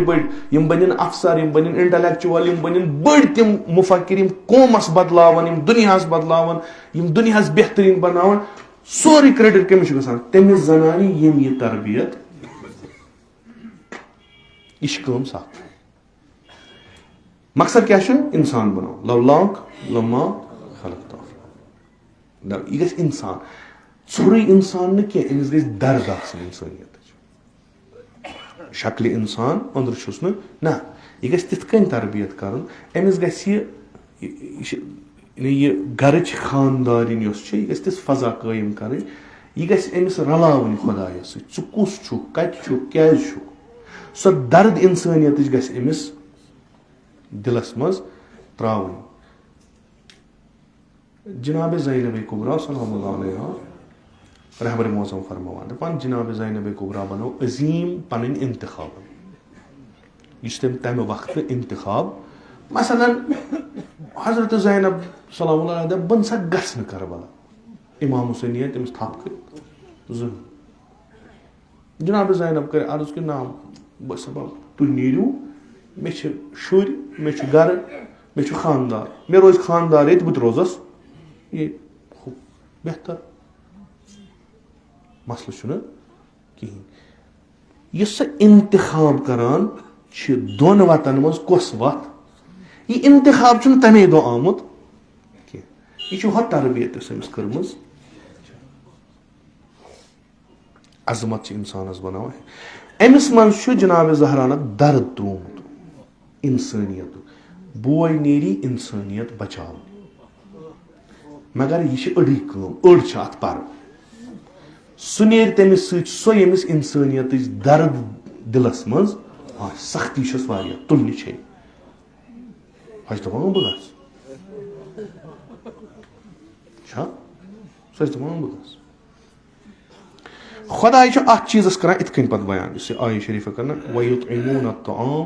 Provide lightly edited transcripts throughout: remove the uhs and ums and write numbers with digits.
बड़ यम बन अफसर यम बन इंटेलेक्चुअल यम बन बड़ तम मुफक्किर यम कौमस बदलावन यम दुनियास बदलावन यम दुनियास बेहतरीन बनावन सोरे क्रेडिट कमिस गसान तमिस जनानी यम ये तरबियत इश्कम साथ मकसद क्या इंसान बनाओ लवलाक लम्मा खलकता यह गस इंसान सोरे इंसान न क्या अमिस गस दर्द आसन इंसानियत शक्ल इंसान अंदर छुस ना यह गस तिथ कन तरबियत करन अमिस गस ये गरच खानदारिन यह गस तिस फजा कायम कर यह गस अमिस रलावन खुदायस सु कुस छु कत छु क्या छु सो दर्द इंसानियत गस अमिस दिलस मज त्रावन जनाब ज़ैनब कुबरा सल्लल्लाहु अलैहा रहबर मौसम फरमावान दपान जनाब ज़ैनब कुबरा बनो अजीम पन इंतखाब इस तम वक्त इंतखाब मसलन हजरत ज़ैनब सल्लल्लाहु अलैहा दप बन सा गसन करबला इमाम हुसैन तमिस थप कर जनाब ज़ैनब कर अर्ज कि नाम बस तु नीरू मे शुर मे गर मे खानदार मे रोज खानदार ये बुत रोजस ये बेहतर मसल कहें यह इंतखाब करान दोन वतन मज कस वत यह इंतखाब तमे दो आमुत यह हत तरबियत अमिस कर्म अजमत इंसानस बनाव अमिस मज जनाब ज़हरान दर्द त्रोमुत इंसानियत बोय नेरी इंसानियत बचाव मगर यह अड़ी कम अड़ अत पर सह नेर तमिस सो यमिस इंसानियत दर्द दिलस मज सख्ती तुलने छे हज दपान बह गस सह दपान बह गस खुदा अत चीज़ कर इत कन पत बयान इस आय शरीफ कर वयुतइमून अत्तआम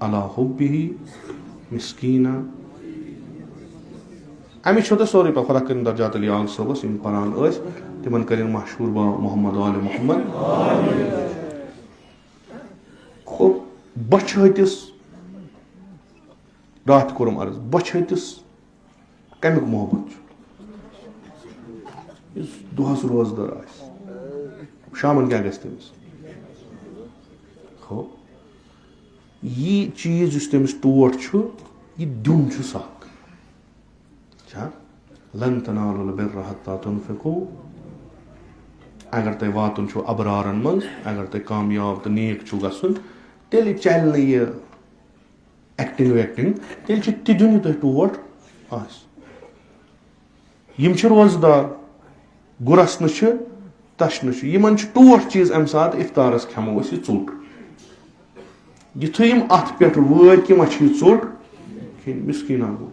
अला हुब्बिही मिस्कीना अमिस तो सोरे पे खुदा कर दर्जात अली आल सबस इन परान तिमन कर मशहूर बा मोहम्मद आल मोहम्मद खूब बचहतिस रात कोरम अर्ज बचहतिस कमिक मोहब्बत दुहस रोजदार शामन क्या गस तमिस हो यह चीज तमिस टोट यह दिन सख लन तनालुल बिर्र हत्ता तुनफिकू अगर तुम वातुन अबरारन मज अगर तुम कामयाब तो नेक गसन तेल चल एक्टिंग वैक्टिंग तेल दिन तुम टोट यम रोजदार गुरस तश इन टोट चीज अम सात इफ्तारस खमो ोट युम अत पे वर कि मा ोट मिस्कीना गो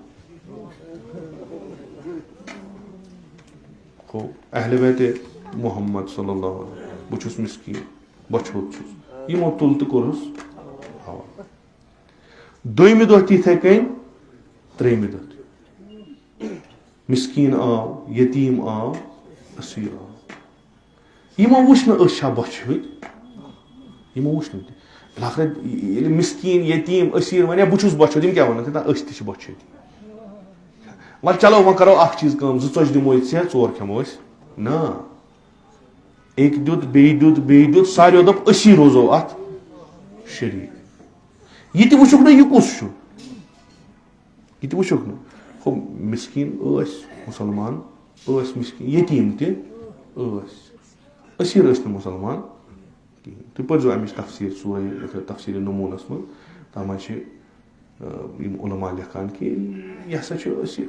अहले बैते मोहम्मद सल्लल्लाहु अलैहि बुछुस मिस्कीन बछोत यमो तुल तो कोरस हवा दोयमि दो तिथे कन त्रेमि दो मिस्कीन आव यतीम आव असीर आव यमो वुछन अशा बछोत यमो वुछन लाखर मिस्कीन यतीम असीर वने बुछुस बछोत यम क्या वन अस ति बछोत वह चलो वह करो अख चीज कम जोच दिमो ऐ चोर खमो ना एक दुत बे सारो दप असी रोजो अत शरीक यह वुक ना यह कुस यह वुक ना हो मिस्कीन मुसलमान मिस्कीन यतीम तसीर मुसलमान कहें तुम पो अमिच तफसीर सोरे तफसीर नमूनस मज तथा उलमा लिखान कि यह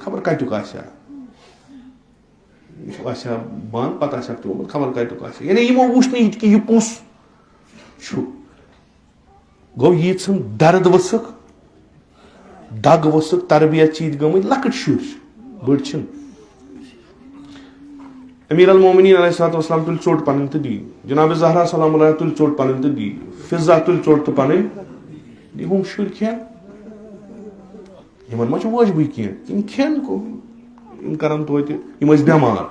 खबर कतुक बंद पता तुम खबर कतुक यानी यमो वुच कि यह कुस गो यी दर्द वसक दग वसक तरबियत गमत लकट शुर बड़ अमीर अल मोमिनीन अलैहिस्सलाम तुल चोट पन तो दी जनाब ज़हरा सलाम अलैहा तुल चोट पन तो दी फिजा तुल चोट तो पन दी हम शुर खेन यमन मा वाजबी कह खेन को कर तो बेमार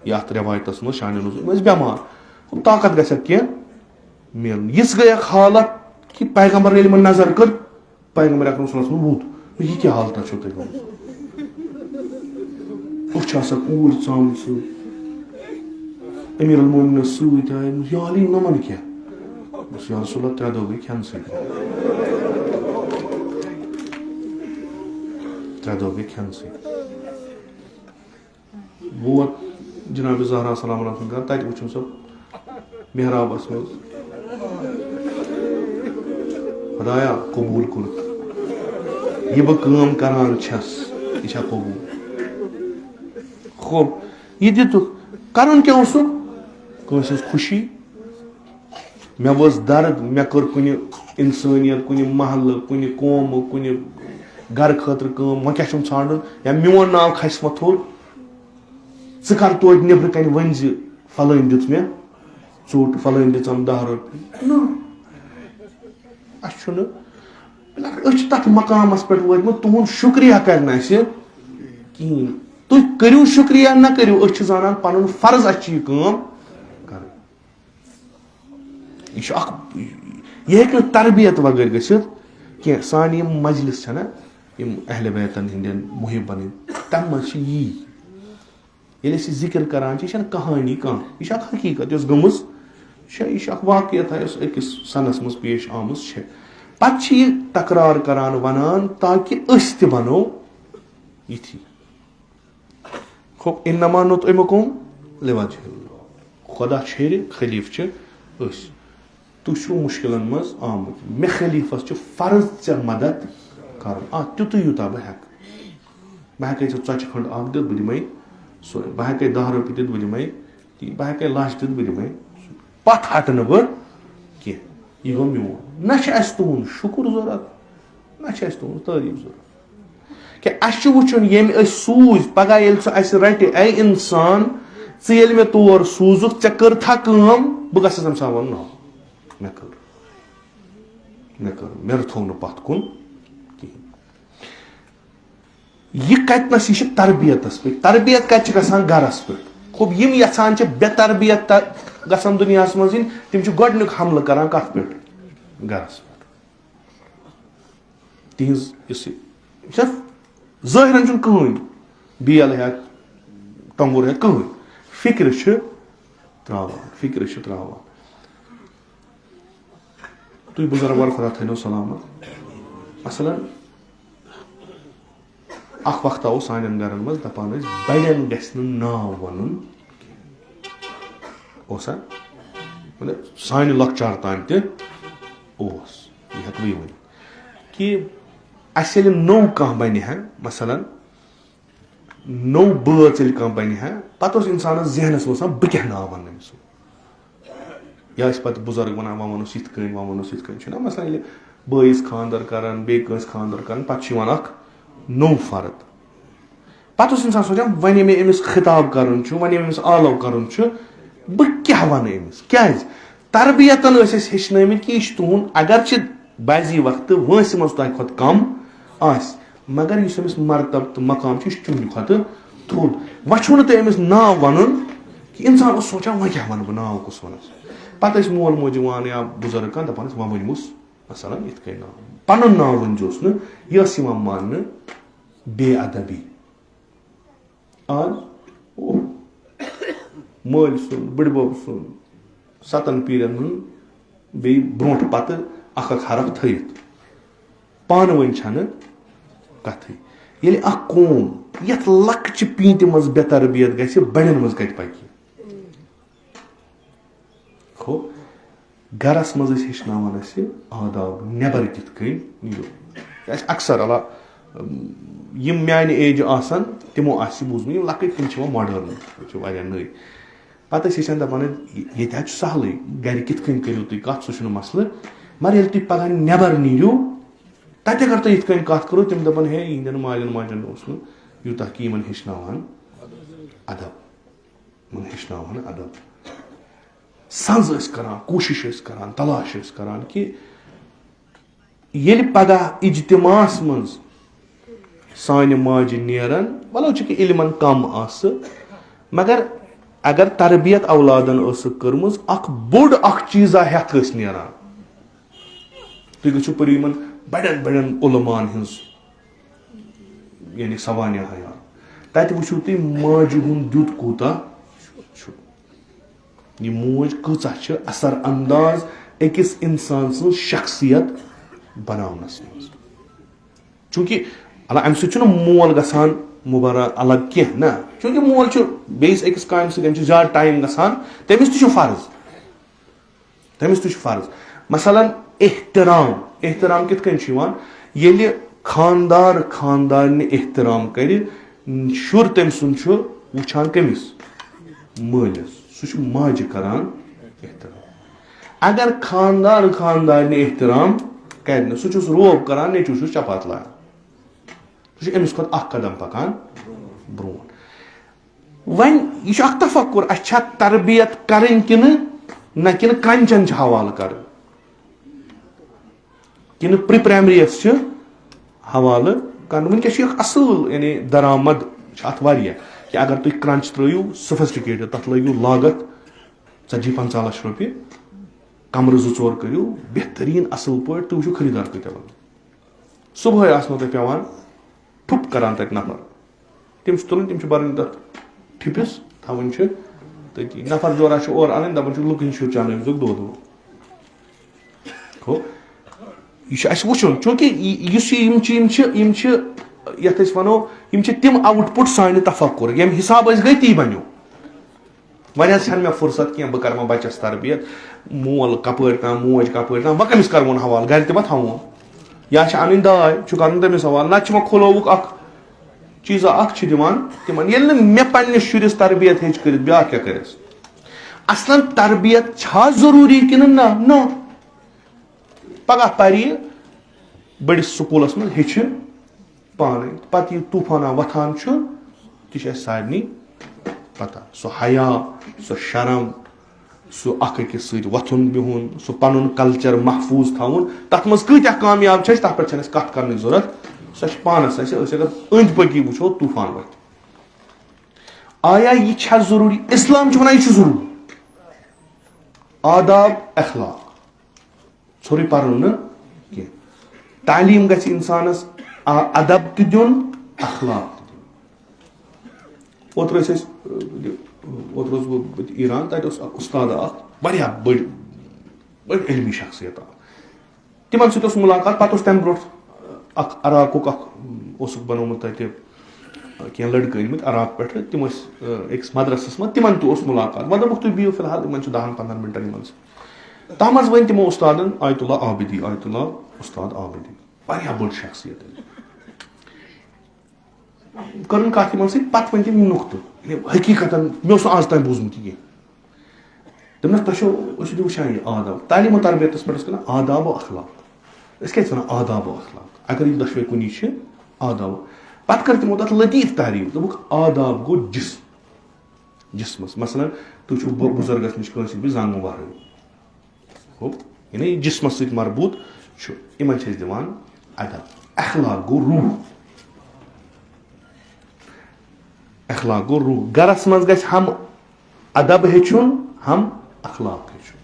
यथ रवायतस शान बेमार ताकत गक कह मिलन यस गई हालत कि पैगंबर येल मन नजर कर पैगंबर अकरम सल्लल्लाहु अलैहि वसल्लम वूत ये क्या हालत छो तय उछ आसा कूर चाम सु अमीर अल मोमिन सूत आय या अली नमन क्या बस या रसूल अल्लाह त्रै गई खान से त्रै गई खान से वो जनाब ज़हरा सलाम अलैहि कर तत वुचुम सब मेहराबस मज खुदाया कबूल कुर ये बह काम करान छस यह कबूल खूब यह दित करन क्या कंस खुशी मे वस दर्द मे कर कुन इंसानियत कुन महल कुन कौम कुन घर खतर काम वह क्या ान या मोन नाव खस वो थोड़ कर तोत नबर कन वन फलान दित मे चोट फलान दिम 10 रुपये तथ मकामस पे वोतमुत तुहद शुक्रिया कर कहें तुम करू शुक्रिया ना करू जानान पन फर्ज यह काम कर यह तरबियत वगैरह गसित कह सान मजलिस ना अहले बैतन हंदन मुहिबन तम मज ये जिक्र करान यह कहानी कह यह हकीकत गमज यह वाकत अकिस सनस मज पेश आम पे तकरार करान वनान ताकि बनो यथी खूब इन्नमा नुतइमुकुम लिवजहिल्लाह खुदा छेर खलीफ तुह मुश्किलन मज आमुत मे खलीफस फर्ज ऐ मदद कर तुत यूता बह बह ोचि खंड अख दित बह दिमे सो बह 10 रुपये दित बह दिमे बह लच दित बह दिमे पत हट न बह कह यह गो मोन ना तुहद शुक्र जरूरत ना तुहद तारीफ जरूरत क्या वुचन ये सूज पगह रट ऐ इंसान ये मे तौर सूजुक ऐ कर्था काम बह गस तम वन ना मे कर थो न पत कुन कहें यह कतनस यह तरबियतस पे तरबियत कत गरस पे खूब यम यहान बेतरबियत गसान दुनिया मज तम गोडनुक हमल करान कत पे गरस पे तिज ज़ाहिरन कहें बेल हेत टंगुर हेत कहें फिक्र त्रावान तुम बुजुर्ग खुदा थो सलामत मसलन अख वक्त आओ सान गरन मज दपान बड़न गि नाव वन मतलब सान लकचार तान तस यह हेको वन कि अस नौ कह बन मसलन नौ बच कह बन पे इंसान जहनस मज बह क्या नाव वन या पे बुजुर्ग वन वह वनोस वह वनोस ना मसलन बस खानदर करान बेस खानदर करान पे नौ फर्द पे इंसान सोचान वन मे अमिस खिताब कर वन अमिस आलव कर बह क्या वन अमिस क्या तरबियतन हेचन कि यह तुहद अगर बाजी वक्त वंस मज तह खुद कम मगर अमिस मरतब तो मकाम तुंद खुद थोद वह छो तुम अमिस नाव वन कि इंसान सोचान वह क्या वन बह नाव कुस वन पे मोल मोज वन या बुजुर्ग कह दपान वह वनमुस मसलन इत नाव पन नाव वनजोस यह मान बेअदबी आज मल सुन बड़बब सुन 7 पीरन बे ब्रोट पत अख हरफ थत पान वन कथ ये कौम ये लक्च पीत मज बेतरबियत गि बड़न मज कत पक खो गरस मज हेचनान आदाब नबर कित कन अक्सर अला यम म्यान एज आसान तिमो बूजम लकट तम मॉडर्न नई पे हेचान दपान ये सहल गर कित करो तुम कत सह मसल मगर ये तुम पगह नबर नीरू तत अगर तुम ये कत करो तम दपान हे इहंदन मालिन माजन यूता कि हेचनान अदब हेचनान अदब सज करान कोशिश करान तलाश करान कि ये पगह इज्तिमास मज सान माज नेरन वलो इल्मन कम मगर अगर तरबियत औलादन कर्मज बोड़ चीजा हेत नेरान تُہۍ گٔژھِو پٔرِو یِمن بڑٮ۪ن بڑٮ۪ن عُلمان ہٕنٛز یعنی سوانح حیات تَتہِ وٕچھِو تُہۍ ماجہِ ہُنٛد دیُت کوٗتاہ چھُ یہِ موج کۭژاہ چھِ اثر انداز أکِس اِنسان سٕنٛز شخصیت بناونس منٛز چوٗنٛکہِ اَمہِ سۭتۍ چھُنہٕ مول گژھان مُبرر الگ کینٛہہ نہ چوٗنٛکہِ مول چھُ بیٚیِس أکِس کامہِ سۭتۍ أمِس چھُ زیادٕ ٹایم گژھان تٔمِس تہِ چھُ فرض مثلاً احترام کِتھ کٔنۍ چھُ یِوان ییٚلہِ خاندار خاندارنہِ احترام کرِ شُر تٔمۍ سُنٛد چھُ وٕچھان کٔمِس مٲلِس سُہ چھُ ماجہِ کران احترام اگر خاندار خاندارنہِ احترام کرِ نہٕ سُہ چھُس روب کران نیٚچوٗ چھُس چپات لاگان سُہ چھُ أمِس کھۄتہٕ اکھ قدم پکان برونٛٹھ وۄنۍ یہِ چھُ اکھ تفکُر اَسہِ چھا تربیت کرٕنۍ کِنہٕ نہ کِنہٕ کنچن چھِ حوالہٕ کرٕنۍ کِنہٕ پری پرایمری یس چھِ حوالہٕ کرُن وٕنکیٚس چھُ اکھ اصٕل یعنی درآمد چھُ اتھ واریاہ کہِ اگر تُہۍ کرنچ ترٲیِو سوفسٹِکیٹڈ تتھ لٲگِو لاگت 40-50 لچھ رۄپیہِ کمرٕ 2-4 کٔرِو بہتریٖن اصٕل پٲٹھۍ تُہۍ وٕچھِو خریٖدار کۭتیاہ بنن صبحٲے آسنو تۄہہِ پیٚوان ٹھُپ کران تتہِ نفر تِم چھِ تُلٕنۍ تِم چھِ برٕنۍ تتھ ٹھِپِس تھاوٕنۍ چھِ تٔتی نفر جورا چھِ اورٕ اَنٕنۍ دپان چھِ لُکٕنۍ شُر چانٲوزیٚکھ دۄد ہُہ یہِ چھُ اَسہِ وٕچھُن چوٗنٛکہِ یُس یِم چھِ یتھ أسۍ وَنو یِم چھِ تِم آوُٹ پُٹ سانہِ تفکُر ییٚمہِ حِسابہٕ أسۍ گٔے تی بنیو وۄنۍ حظ چھنہٕ مےٚ فرصت کینٛہہ بہٕ کرٕ وۄنۍ بچس تربیت مول کپٲرۍ تام موج کپٲرۍ تام وۄنۍ کٔمِس کرٕون حوالہٕ گرِ تہِ ما تھاوون یا چھِ انٕنۍ داے چھُ کرُن تٔمِس حوالہٕ نتہٕ چھِ وۄنۍ کھُلووُکھ اکھ چیٖزا اکھ چھِ دِوان تِمن ییٚلہِ نہٕ مےٚ پننِس شُرِس تربیت ہیٚچ کٔرِتھ بیاکھ کیاہ کرٮ۪س اصلن تربیت چھا ضروٗری کِنہٕ نہ پگہہ پرِ یہِ بٔڑِس سکوٗلس منٛز ہیٚچھِ پانے پتہٕ یہِ طوٗفانا وۄتھان چھُ تہِ چھُ اَسہِ سارنٕے پتہ سُہ حیا سُہ شرم سُہ اکھ أکِس سۭتۍ وۄتھُن بِہُن سُہ پنُن کلچر محفوٗظ تھاوُن تتھ منٛز کۭتیاہ کامیاب چھِ أسۍ تتھ پٮ۪ٹھ چھنہٕ اَسہِ کتھ کرنٕچ ضروٗرت سۄ چھِ پانس اَسہِ أسۍ اگر أنٛدۍ پٔکی وٕچھو طوٗفان وۄتھِ آیا یہِ چھا ضروٗری اسلام چھُ ونان یہِ چھُ ضروٗری آداب اخلاق ژھوٚرُے پرُن نہٕ کینٛہہ تعلیٖم گژھِ انسانس ادب تہِ دیُن اخلاق تہِ دیُن اوترٕ اوسُس بہٕ ایران تتہِ اوس اکھ اُستاد اکھ واریاہ بٔڑ علمی شخصیت اکھ تِمن سۭتۍ اوس مُلاقات پتہٕ اوس تمہِ برونٛٹھ اکھ عراقُک اکھ اوسُکھ بنومُت تتہِ کینٛہہ لڑکہٕ أنمٕتۍ عراق پٮ۪ٹھٕ تِم ٲسۍ أکِس مدرسس منٛز تِمن تہِ اوس مُلاقات وۄنۍ دوٚپُکھ تُہۍ بِہِو فِلحال یِمن چھُ 10-15 مِنٹن یِمن سۭتۍ تتھ منٛز ؤنۍ تِمو اُستادن آیت اللہ اُستاد عابدی واریاہ بٔڑ شخصیت کٔرٕن کتھ یِمن سۭتۍ پتہٕ ؤنۍ تِم یہِ نُقطہٕ حقیٖقتن مےٚ اوس نہٕ آز تام بوٗزمُت یہِ کینٛہہ دوٚپنَکھ تۄہہِ چھو أسۍ چھِ وٕچھان یہِ آداب تعلیٖم و تربیتس پٮ۪ٹھ ٲسۍ کران آداب و اخلاق أسۍ کیازِ ونان آداب و اخلاق اگر یہِ دۄشوے کُنی چھِ آداب پتہٕ کٔر تِمو تتھ لطیٖف تعریٖف دوٚپُکھ آداب گوٚو جسمس مثلاً تُہۍ چھِو بُزرگس نِش کٲنٛسہِ نِش زنٛگ ورٲے یعنی جسمس سۭتۍ مربوٗط چھُ یِمن چھِ أسۍ دِوان ادب اخلاق گوٚو روح گرس منٛز گژھِ ہم ادب ہیٚچھُن ہم اخلاق ہیٚچھُن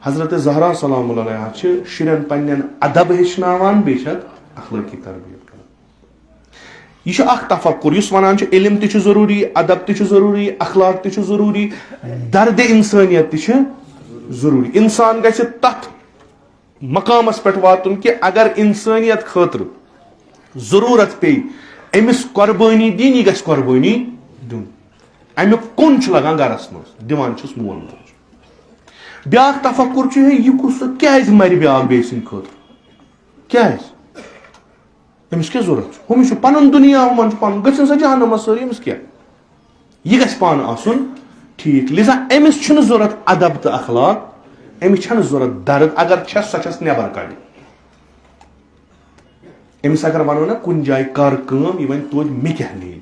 حضرت زہرا سلام علیہا چھِ شُرٮ۪ن پننٮ۪ن ادب ہیٚچھناوان بیٚیہِ چھِ اتھ اخلٲقی تربیت کران یہِ چھُ اکھ تفکُر یُس ونان چھُ علم تہِ چھُ ضروٗری ادب تہِ چھُ ضروٗری اخلاق تہِ چھُ ضروٗری دردِ انسٲنیت تہِ چھِ ضروٗری انسان گژھِ تتھ مقامس پٮ۪ٹھ واتُن کہِ اگر انسٲنیت خٲطرٕ ضروٗرت پیٚیہِ أمِس قۄربٲنی دِنۍ یہِ گژھِ قۄربٲنی دیُن امیُک کُن چھُ لگان گرس منٛز دِوان چھُس مول موج بیاکھ تفکُر چھُ یہِ کُس کیازِ مرِ بیاکھ بیٚیہِ سٕنٛدِ خٲطرٕ کیازِ أمِس کیٛاہ ضوٚرتھ چھُ ہُمِس چھُ پنُن دُنیا ہُمن چھُ پنُن گٔژھِنۍ سا جہنمس سٲری أمِس کیٛاہ یہِ گژھِ پانہٕ آسُن ٹھیٖک لِذا أمِس چھُنہٕ ضوٚرتھ ادب تہٕ اخلاق أمِس چھنہٕ ضوٚرتھ درد اگر چھس سۄ چھس نٮ۪بر کڑٕنۍ أمِس اگر ونو نہ کُنہِ جایہِ کر کٲم یہِ وَنہِ توتہِ مےٚ کیٛاہ نیرِ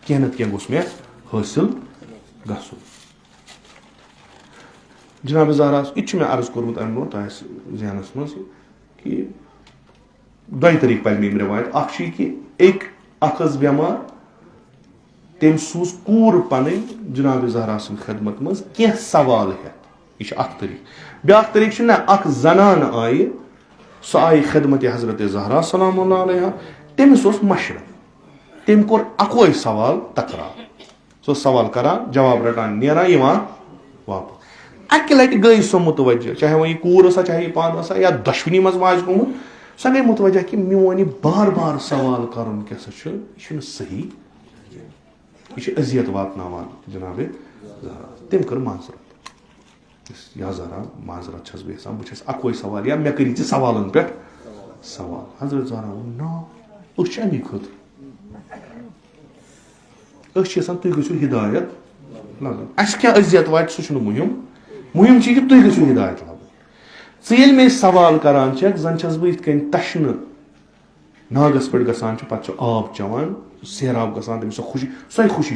کینٛہہ نتہٕ کینٛہہ گوٚژھ مےٚ حٲصِل گژھُن جناب زہرا یہِ تہِ چھُ مےٚ عرض کوٚرمُت امہِ برونٛٹھ تۄہہِ آسہِ ذہنس منٛز کہِ دۄیہِ طٔریٖقہٕ پرِ مےٚ یِم رِوایت اکھ چھُ یہِ کہِ اکھ ٲس بٮ۪مار تٔمۍ سوٗز کوٗر پنٕنۍ جناب زہرا سٕنٛدِ خدمت منٛز کینٛہہ سوال ہٮ۪تھ یہِ چھُ اکھ طٔریٖقہٕ بیاکھ طٔریٖقہٕ چھُ نہ اکھ زنانہٕ آیہِ सो आई खिदमत हजरत ज़हरा सलामुल्लाह अलैहा तमिस ओस मशरक तम कोर अकोई सवाल तकरार सो सवाल करान जवाब रटान नेरान यिवान वापस अकि लटि गई सो मुतवज्जह चाहे वो कूर सा चाहे पान सा या दशवनी मज वाज गोमुत सो गई मुतवज्जह कि मोन यह बार बार सवाल करन कैसा यह सही यह अजियत वातनावान जनाब ज़हरा तम कर माजरत या ज़हरा माजरत छस बह बहुत अकोई सवाल या मे करी सवालन पे सवाल हजरत ज़हरा वो ना अमी खुद तुम गो हिदायत लगन अस क्या अजियत वात सह मुहिम मुहिम तुम गो हिदायत लगन ये मे सवाल करान जन छस बह इत तशन नागस पे गसान पे आब चवान सैराब गसान तमिस खुशी सो खुशी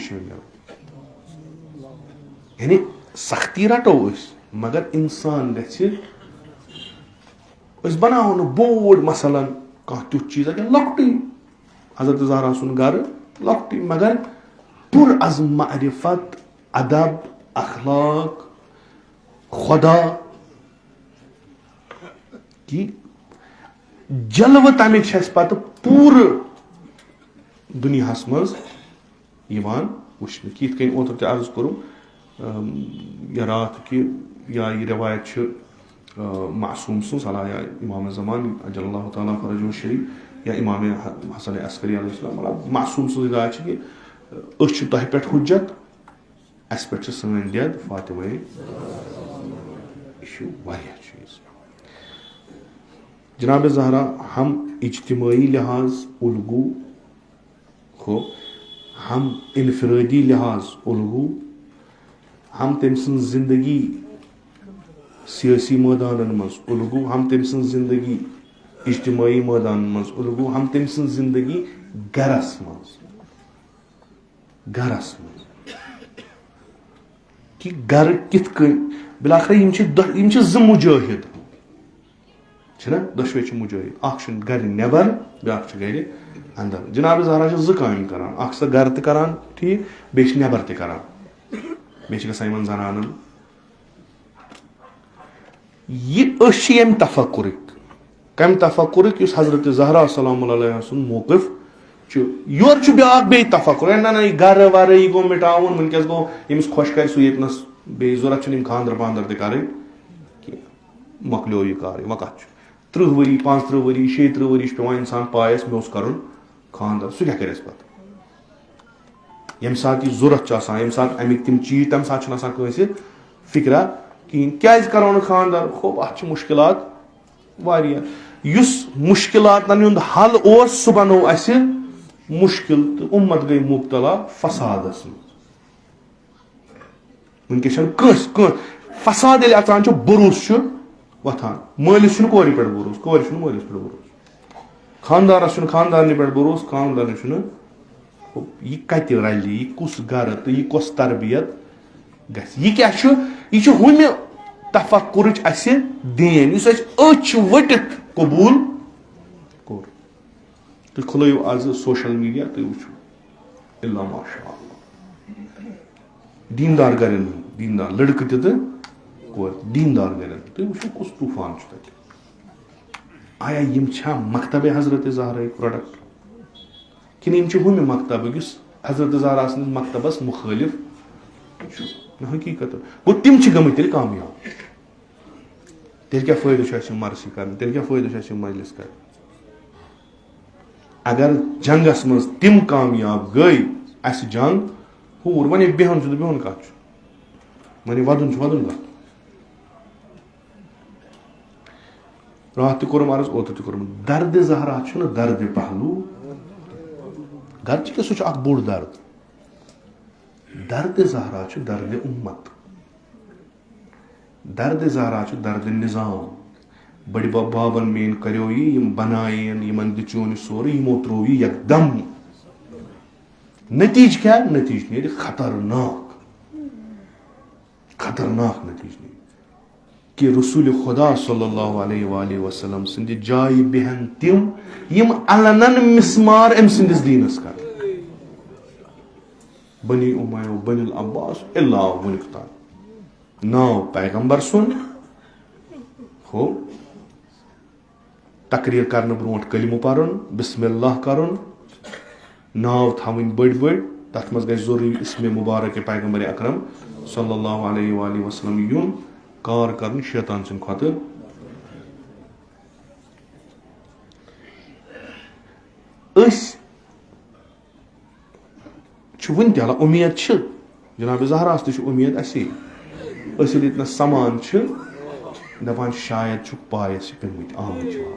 यानी सख्ती रटो मगर इंसान बनाओ बोड़ मसलन कह तुथ चीज लकट हजरत ज़हरा सुन गर लकट मगर पुर अज मारिफत अदब अखलाक खुदा कि जलव तमिक पत पूर दुनिया मज वुचन कि ओतर ते अर्ज करूँ या रात कि या यह रवायत मासूम सलाह या इमाम ज़मान अजल्लाहु ताला फरजहु शरीफ या इमाम हसन अस्करी अलैहिस्सलाम मासूम सं हिदायत कि तह पे हुज्जत अस पे सन डेद फातिमा चीज जनाब ज़हरा हम इज्तिमाई लिहाज उलगू हो हम इनफरादी लिहाज उलगू हम तम सं जिंदगी सियासी मैदान मज उलगू हम तम सं जिंदगी इज्तिमाई मैदान मज उलगू हम तम सं जिंदगी गरस मज कि गर कित बिलाखिर ज मुजाहिद दशवे मुजाहिद गर नबर ब्या गर अंदर जनाब ज़हरा ज काम करान स गर तरान ठीक बे नबर तरान बे गसान जनान यह तफक्कुरिक कम तफक्कुरिक हजरत ज़हरा सलामुल्लाह अलैहा सुन मौक़िफ़ योर ब्या बे तफक्कुर ना यह गर वर यह गो मिटावन वनकस गो यमिस खुश कर सह यस बे जरूरत खानदर पानदर तक मकलो यह कार वह कत 30 वरी 35 वरी 36 वरी पे इंसान पायस मे कर खानदर सह क्या कर यम सात यह जरूरत यम सात अमिक तम चीज तम सात फिक्रा कहें क्या करो खानदर खूब अत मुश्किलात वारिया मुश्किलातन हल सह बनो अस मुश्किल तो उम्मत गई मुब्तला फसादस वनकस फसाद ये अचान बरूस वथान मालिस कोर पे बरूस कोर मालिस पे बरूस खानदारस खानदारन पे बरूस खानदारन यह कत रल यह कुस गर तो यह कस तरबियत यह क्या हुम तफक्कुर देन अच वटित कबूल कोर तुम खुलू आज सोशल मीडिया तुम वो इल्ला माशा दीनदार गरन दीनदार लड़क कोर दीनदार गरन तुम वो कुस तूफान आया यम मकतब हजरत ज़हरा प्रोडक्ट कि हुम मकतब हजरत ज़हरा मकतबस मुखालिफ हकीकत गो तम गमत कामयाब तेल क्या फायदा मरसी कर तेल क्या फायदा मजलिस कर अगर जंगस मज तम कामयाब गई अस जंग हूर वन बेहन तो बेहन कत वन वदन वदन कत रात तोरम अर्ज ओतर तोरम दर्द ज़हरा दर्द पहलू गर्च सह बोड़ दर्द दर्द ज़हरा दर्द उम्मत दर्द ज़हरा दर्द निज़ाम बड़ बाबन मेन करो यम बनायन यमन दिचोन सोरे यमो त्रो यकदम नतीज क्या नतीज ने खतरनाक खतरनाक नतीज ने कि रसूल खुदा सल्लल्लाहु अलैहि वसल्लम सिंद जाय बेहन तिम यम अलनन मिसमार एम सिंदिस दीनस कर बनी उमयो बनिल अब्बास इल्ला वनिकता नाव पैगंबर सुन हो तकरीर करने ब्रोट कलिमु परन बिस्मिल्लाह करन नाव थावन बड़ बड़ तथ मज गई जरूरी इसमें मुबारक पैगंबर अकरम सल्लल्लाहु अलैहि वसल्लम यून कार कर शैतान सद खुद वन तह उम्मीद जनाब ज़हरास तह उम्मीद अस इतना समान दपान शायद पायस पेमत आमत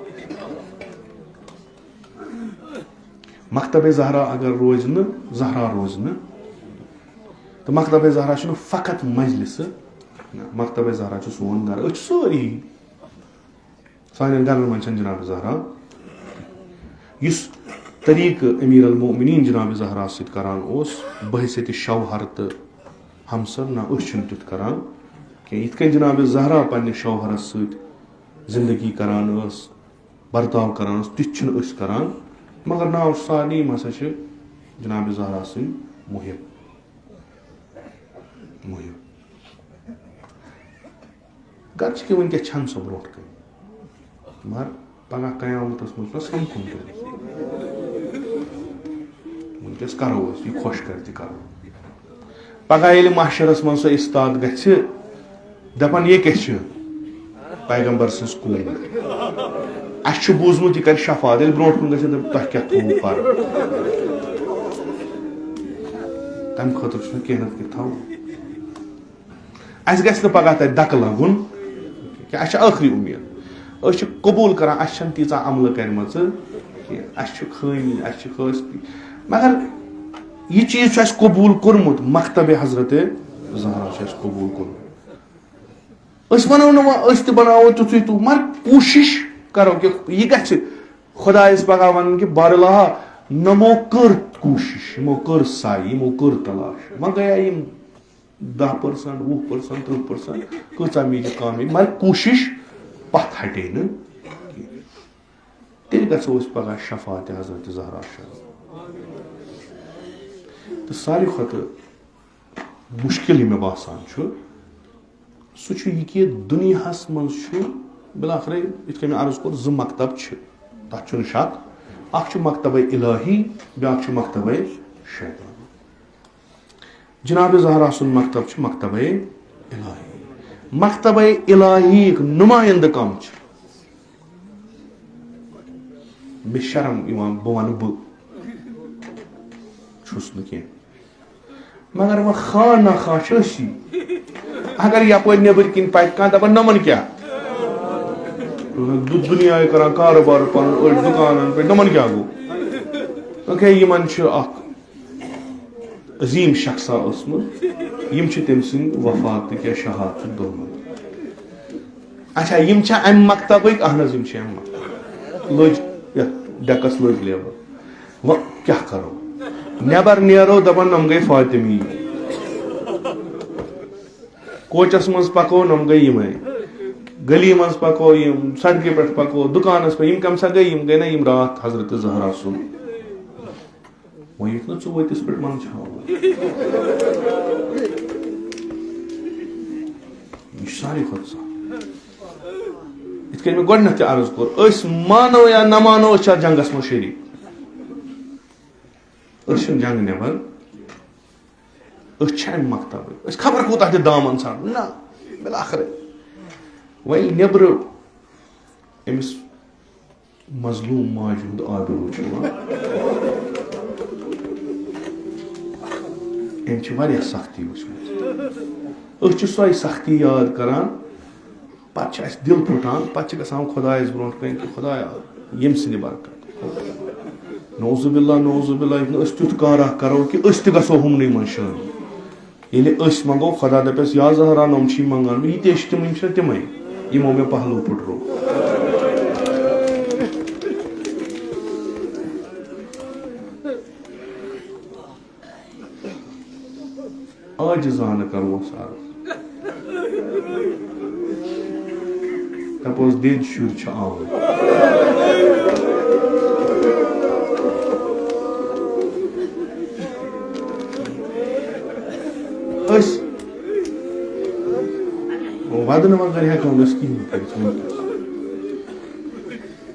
मकतब ज़हरा अगर रोज न ज़हरा रोज न तो मकतब ज़हरा फ़कत मजलिस मकतब ज़हरा सोन घर सारी सान घर मन जनाब ज़हरा तरीक अमीर अल मोमिनीन जनाब ज़हरा सत करान बहसत शौहर तो हमसर ना तुत करान कि इत जनाब ज़हरा पन्ने शौहरस सत जिंदगी करान बर्ताव करान तिथ करान मगर नाव सालीम हसा जनाब ज़हरा सद मुहिम गर्च वनक छन सो ब्रोट कन मगर पगह कयामत मज समखुन वनकस करो यह खुश कर करो पगह ये महशरस मज सो इस्ताद गि दपान ये क्या पैगंबर सज कून अस बूजमुत यह कर शफात ये ब्रो कुन गि तह क्या थो कर तम खुद कह थो अस गि पगह तक दक लगुन कि अस आखरी उम्मीद अस कबूल कर अस तीचा अमल कर्म अस खामी अस मगर यह चीज अस कबूल कोर्मुत मकतब हजरत ज़हरा कबूल कोर्मुत वनो न बनावो तुथु तू मगर कोशिश करो कि यह गि खुदायस पगह वन कि बारलाह नमो कर कोशिश यमो कर साई यमो कर तलाश वह गया 10% 20% 30% कचा मील कामी मगर कोशिश पथ हटे न तेल गो पगह शफात हजरत ज़हरा तो सारी खुद मुश्किल मे बासान सह कि दुनियास मज बिलाखर इत मे अर्ज कोर जो मकतब तथ शक अख मकतब इलाही ब्या मकतब शैतान जनाब ज़हरा सुन मकतब मकतब इलाही मकतब इलाही नुमाइंद कम बेशरम बह वन बहुस न मगर वह खा ना खा अगर यप नबर कन पत कह दपान नमन क्या दुनिया कर कारोबार पन दुकान पे नमन क्या गो यमन अजीम शख्सा तम सद वफात क्या शहादत दोनों अच्छा यम अम मकतब अहन लज डेकस लज लेबर वह क्या करो नबर नेरो दपान नम गई फातिमी कोचस मज पको नम गई यम गली मज पको सड़क पे पको दुकानस पे कम सा गई ना रात हजरत ज़हरा सुन वह यु ना वतिस पे मन सारी खुद इत मे गोन अर्ज कोर मानो या न मानो जंगस मज शरीक जंग नबर मकतब खबर कूत दामन सान ना बिलाखर वही नबर अमिस मजलूम माज हुंद आबरू अम सख्ती वुचमत सो सख्ती याद करान पे दिल फुटान पे गसान खुदायस ब्रो कन कि खुदाया यम सद बरकत नौजुबिल्ला तुथ कारा करो कि गो हमन मन शान ये मंगो खुदा दपस या ज़हरा नम मंगान ये तम तम यमो मे पहलू पुटरो आजिजान करो तपोस दिन शुर आम वदन वगैरह हेको कहें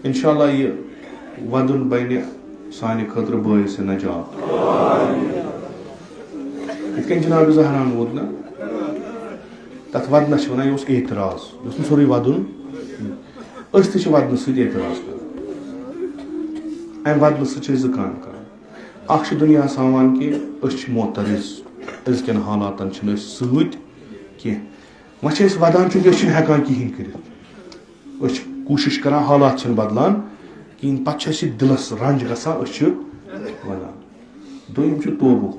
इंशाल्लाह ये वदन बने सानि खतर बायस नजात इत कन जनाब ज़हरान वोत ना तथ वदनस वन यह एतराज यह सोरे वदन अस वदन सत एतराज कर अम वदन सत ज़ान कर दुनिया सामान कि मोतरज अजकन हालातन सत कह वह वदान चूंकि हेकान कहें कर कोशिश कर हालात बदलान कहें पे दिलस रंज गसान वनान दोम तोबुक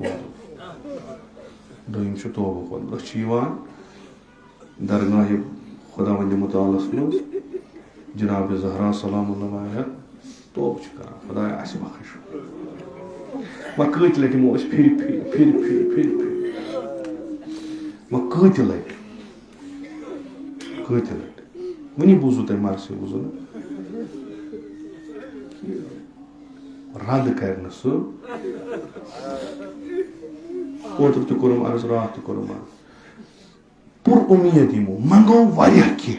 वदन दरगाह खुदा वंद मुतालस मज जनाब ज़हरा सलाम तोब कर खुदा बख्श वह कत लट यमो फिर वह कत लट वनी बूजू तुम मरसी बूजू ना रद कर ओतर तुम अर्ज रात तुम अर्ज पुर उम्मीद यमो मंगो वारिया कह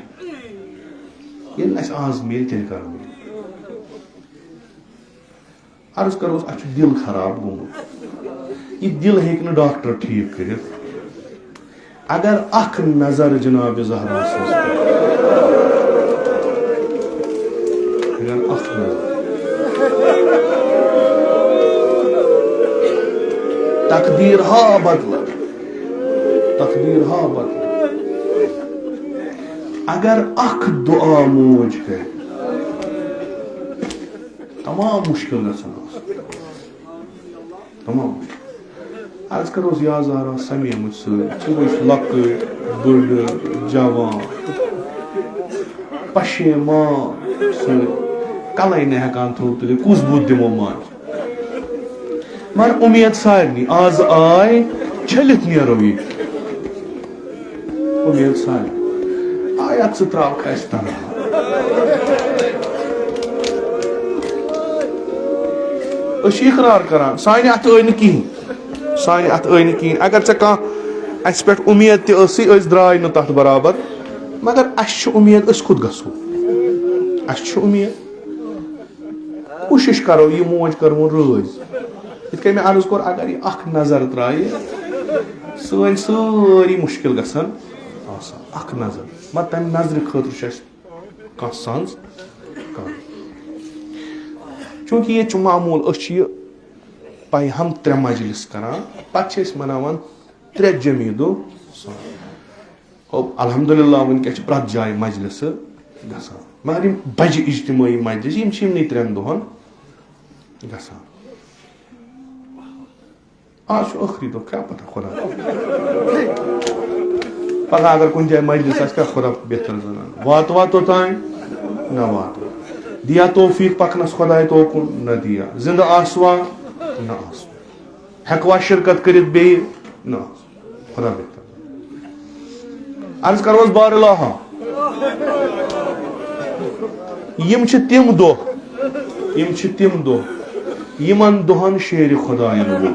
आज मिल तेल कर अर्ज करो दिल खराब गोमुत यह दिल हेक डॉक्टर ठीक कर अगर अख नजर जनाब ज़हरा अगर अख नजर तकदीर हा बदल अगर अख दुआ मोज कर तमाम मुश्किल तमाम अर्ज करो या ज़हरा समे मुझसे लकट बुढ़ जवान पशेमान कल हेकान थ्रो तुल कुस बुत दिमो मान मगर उम्मीद सारे आज आय छलित नो ये उम्मीद सारे आय अत त्राव तनहा इकरार करान सानि अत आई कहें अगर ऐ अस पे उम्मीद तसी द्राय न तथ बराबर मगर अस उम्मीद खुद गो अस उम्मीद कोशिश करो यह मोज करव रज इत मे अर्ज कोर अगर यह अख नजर त्राय सन सारी मुश्किल गसान अख नजर मत तम नजर खतर कह सांस चूंकि ये मामूल पाई हम त्रे मजलिस करान पे मनावान त्रे जमीदो अल्हम्दुलिल्लाह वनक प्रत जाय मजलिस गसान मगर बज इज्तिमाई मजलिस त्रेन दोहन गसान आज आखिरी दो क्या पता खुदा पता अगर कुछ जाए मजलिस क्या खुदा बेहतर जान वातो तान न वातो दिया तौफीक पकनस खुदा तोकुन न दिया जिंदा आसवा न आसवा हेकवा शिरकत कर बे न खुदा बेहतर अर्ज करोस बारलाहा यम तिम दो यमन दोहन शेर खुदायन वो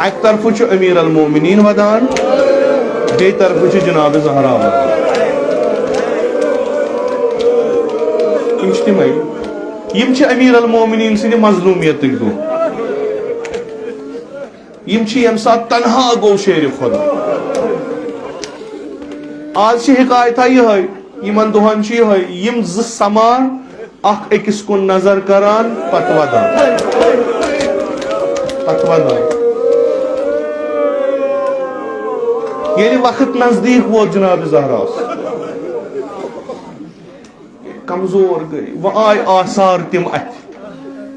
अक तरफ अमीर अल मोमिनीन वदान बे तरफ जनाब ज़हरा वदान यम अमीर अल मोमिनीन सिंद मजलूमियत दो यम सात तनहा गो शेर खुदा आज हिकायत यमन दोहन यम समान अख अकिस कुन नजर करान पत वदान ये वक्त नजदीक वो जनाब ज़हरा कमजोर गई वह आय आसार तिम अथ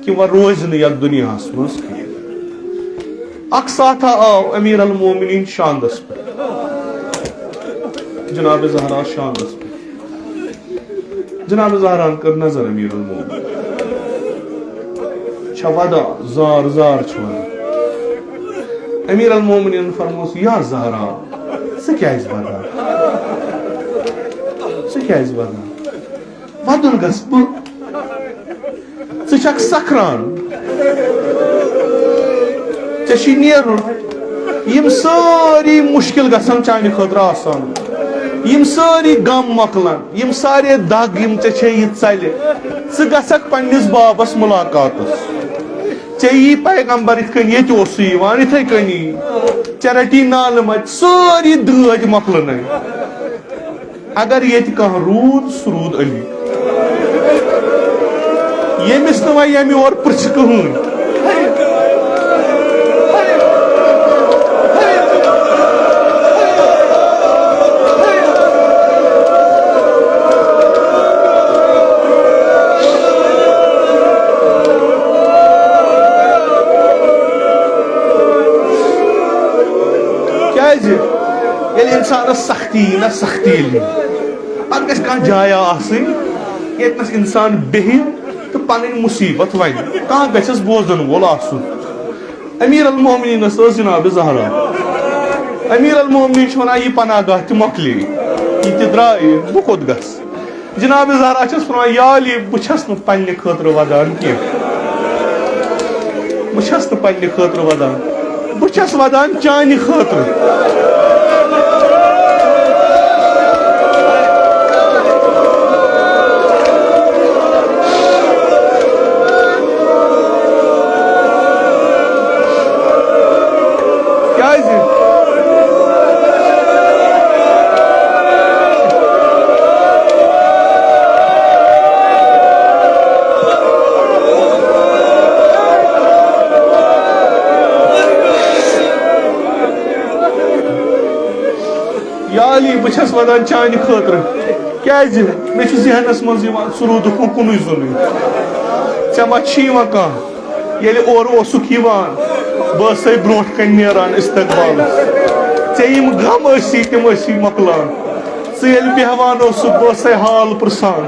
कि वह रोज न दुनिया मज अक साथ आव अमीर अल मोमिनीन शांदस पे जनाब ज़हरा शांदस पे जनाब ज़हरा कर नजर अमीर अल मोमिनीन वदा जार जार अमीर अल मोमिनीन फरमोस या ज़हरा वदन गस छक सकरान चे नेरुन यम सारी मुश्किल गसान चाने खतर आसान यम सारी गम मकलान यम सारे दाग यम चे ये चल गसक पन्निस बाबस मुलाकातस चे यी पैगंबर इत कन इथे कनी चे रटी नाल मत सारी दज मकलन अगर ये कह रूद सरूद अली यमिस न यम और पृछ कहून इंसान सख्ती ना सख्ती पे कह जाया आस इंसान बेह तो पन मुसीबत वन कह गस बोजन वोल अमीर अल मोमिनीन जनाब जहरा अमीर अल मोमिनीन वन यह पनागाह तो मकले यह द्राय बह कोत गस जनाब जहरा वन याल बस पे खतर वदान कह बस पे खतर वदान बस वदान चान खतर बस वदान चान खतर क्या मे जहनस मज सरूद कुन जुन ऐ मा कह ये और बस ब्रो कन नान इस्तकबाल ऐ गम तम मकलान यल बेहवान बस हाल पुरसान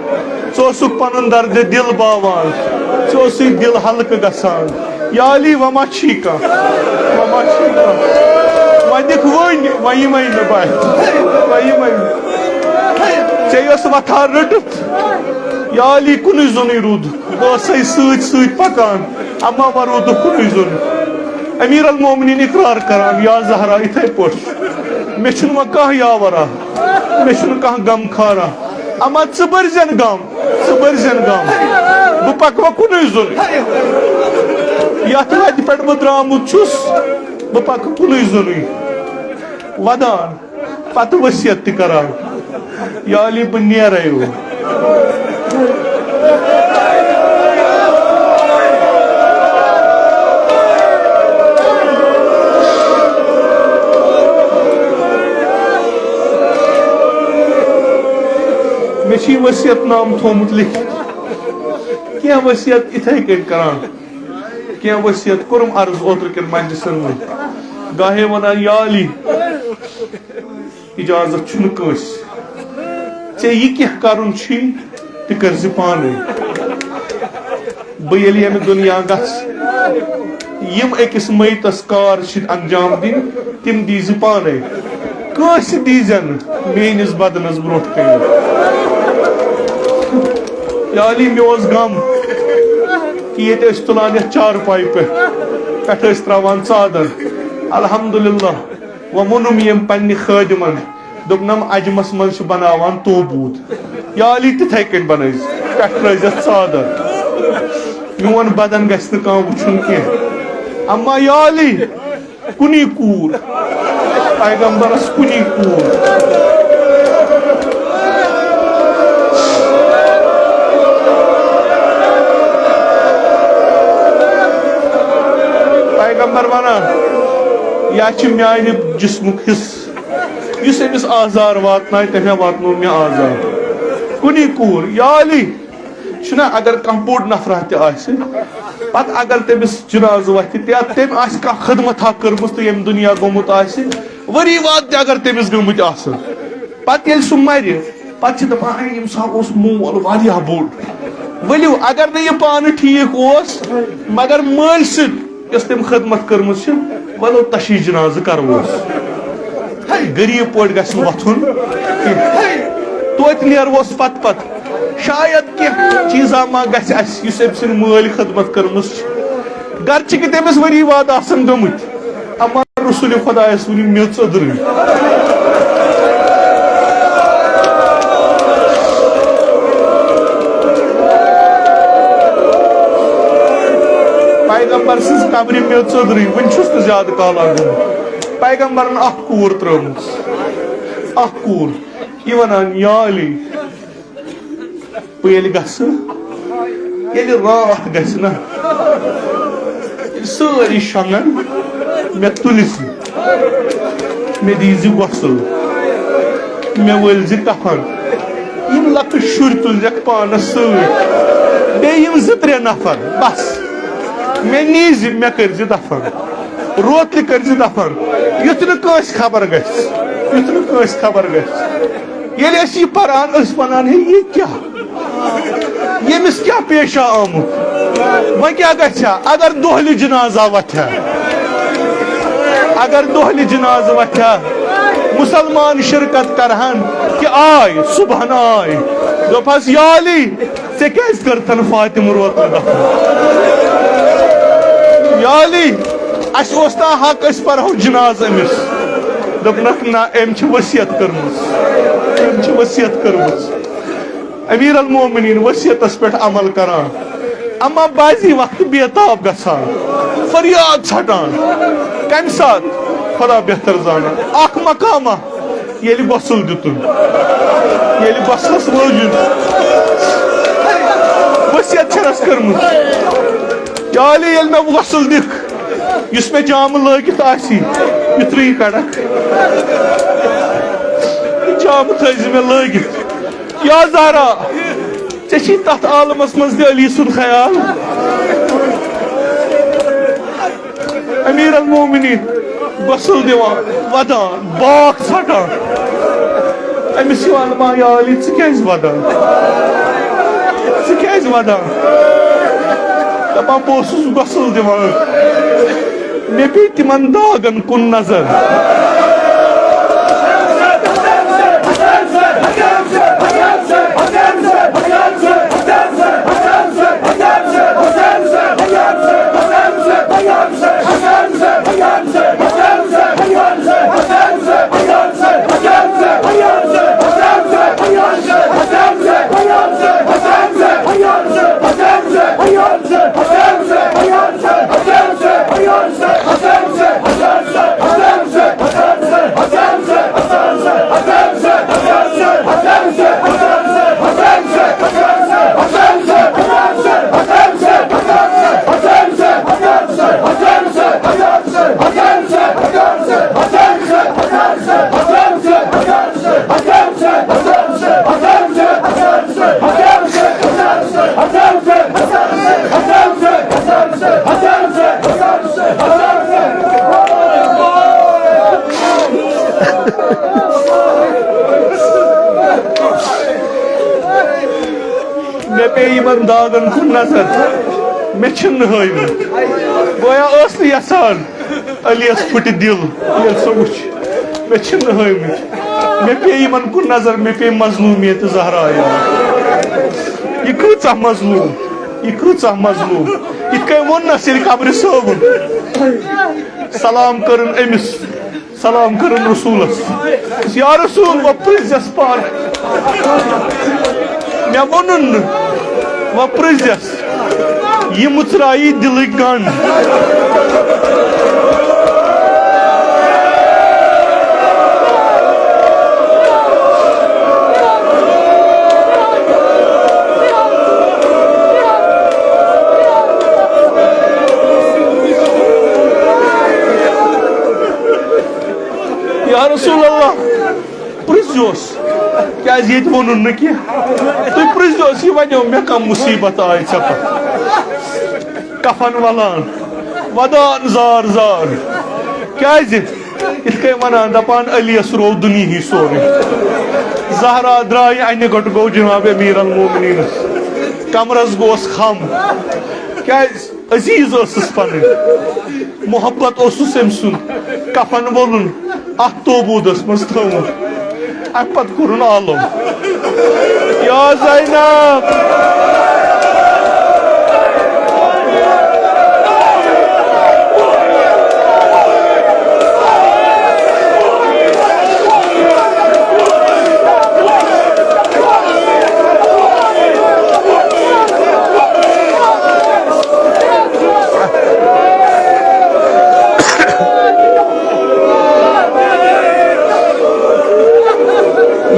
पन दर्द दिल बावान दिल हल्क गसान याली वमा कह दिख वन वथा रटित याली कुन जुन रूद बस सत पकान अम्मा वन रूद कुन जुन अमीर अल मोमिनीन इकरार करान या जहरा इथे पे मे कह यावरा मे कह गम खारा अम्मा बर्जन गम बह पकवा कुन जुन ये पे बह द्रामुत बह पक कुन जुन वदान पत वसियत करान याली बह नेरे मे वसियत नाम थोमुत लिखित क्या वसियत इथे कन करान क्या वसियत कोरम अर्ज ओत्र कन मजलिसन में गाहे वनान याली इजाजत छुन कस चे यह क्या करुन तह कर पान बह ये दुनिया गस यम अकिस मैतस कार अंजाम दिन तिम दी पान कस दीजन मेनिस बदनस ब्रो कन याली मे गम कि ये तुलान चारपाई पे त्रावान चादर अल्हम्दुलिल्लाह वो वोनुम यम पन्ने खादिमन दोपनम अजमस मज बनावान तोबूत याली तिथे कन बनइस पे त्रजत चादर मोन बदन गस न कह वुचुन कह अम्मा याली कुनी कूर पैगंबरस कुनी कूर पैगंबर वनान या म्यान जिस्मुक हिस्स अमिस आजार वातन तमें वातनो मे आजार कुनी कूर याली अगर कह बोड़ नफरा तत अगर तमिस जनाज वथ तम कह खदमत कर्म तो यम दुनिया गोमुत वरी वाद अगर तमिस गमुत पे सह मर पे दपान यम सा मोल वारिया बोड़ वलियो अगर न यह पान ठीक मगर मल सस तम खदमत कर्म वलो तशी जनाज करोस गरीब पे गथुन तोत नेरोस पत शायद क्या चीजा मा गस अस माल खदमत कर्म गर्चे कि तमिस वरी वाद आसन गमुत अमा रसूल खुदायस वन मे चोदर पैगंबर सज कमर मे चोदर वन ज्यादा काला पैगंबरन कूर त्रम कूर यह वन या अली बह ये रात गना सारी शंगन मे तुल मे दीज गसल मे वल कफन यम लक शुर तुल पानस सम त्रे नफर बस मे नीज मे कर दफन रोत कर दफन युथ नस खबर गस खबर गस ये पान वन है ये क्या यमिस क्या पेशा आमुत वह क्या गया अगर दोहली जनाजा वथा अगर दोहली जनाज वथा मुसलमान शिरकत करहन कि आय सुबह आय दोपस या अली ऐ क्या करतन फातिम रोत दफन या अली अस ना हक अस पढ़ो जनाज अमिस दोपनक ना अम वसियत कर्म वसियत कर्म अमीर अल मोमिनीन वसियतस पे अमल करान अमा बाजी वक्त बेताब गसान फरियाद छटान कम सात खुदा बेहतर जाना अख मकामा ये गसल दुतुन ये गसलस वजूद वसियत छस कर्मुत या अली ये मे गसल दिख इस मे जाम लगित आसी युत्री कड़क जाम थज मे लगित या ज़ारा चे तथ आलमस मज अली सुन ख्याल अमीर अल मोमिनीन गसल दिवान वदान बाक छटान अमिस मा या अली क्या वदान क्या वदान दपान बस गसल दिवान मे पे तिमन दागन कुन नजर मे पे इन दागन कुन नजर मे गोया यसान अलियस फुट दिल सो वो मे हमित मे पे इन कुन नजर मे पे मजलूमियत जहरा यह कूचा मजलूम इत वो कमर सोबन सलाम कर अमिस सलाम कर रसूलस या रसूल वो प्रिजस पान मे वोन वो प्रिजस यह मुचराई दिल गन या रसूल अल्लाह प्रिजोस क्या ये वोन न तुम प्रिजोस यह वो मे कम मुसीबत आय पे कफन वलान वदान जार जार क्या वन दपान अलियस रो दुनिया सोरे जहरा द्राय अन गट गो जनाब अमीर अल मोमिनीन कमरस गोस खम क्या अजीज पन मोहब्बत अम सुन कफन वोलन अत तोबूदस मज थोमुत अम पत कोरुन आलम या ज़ैनब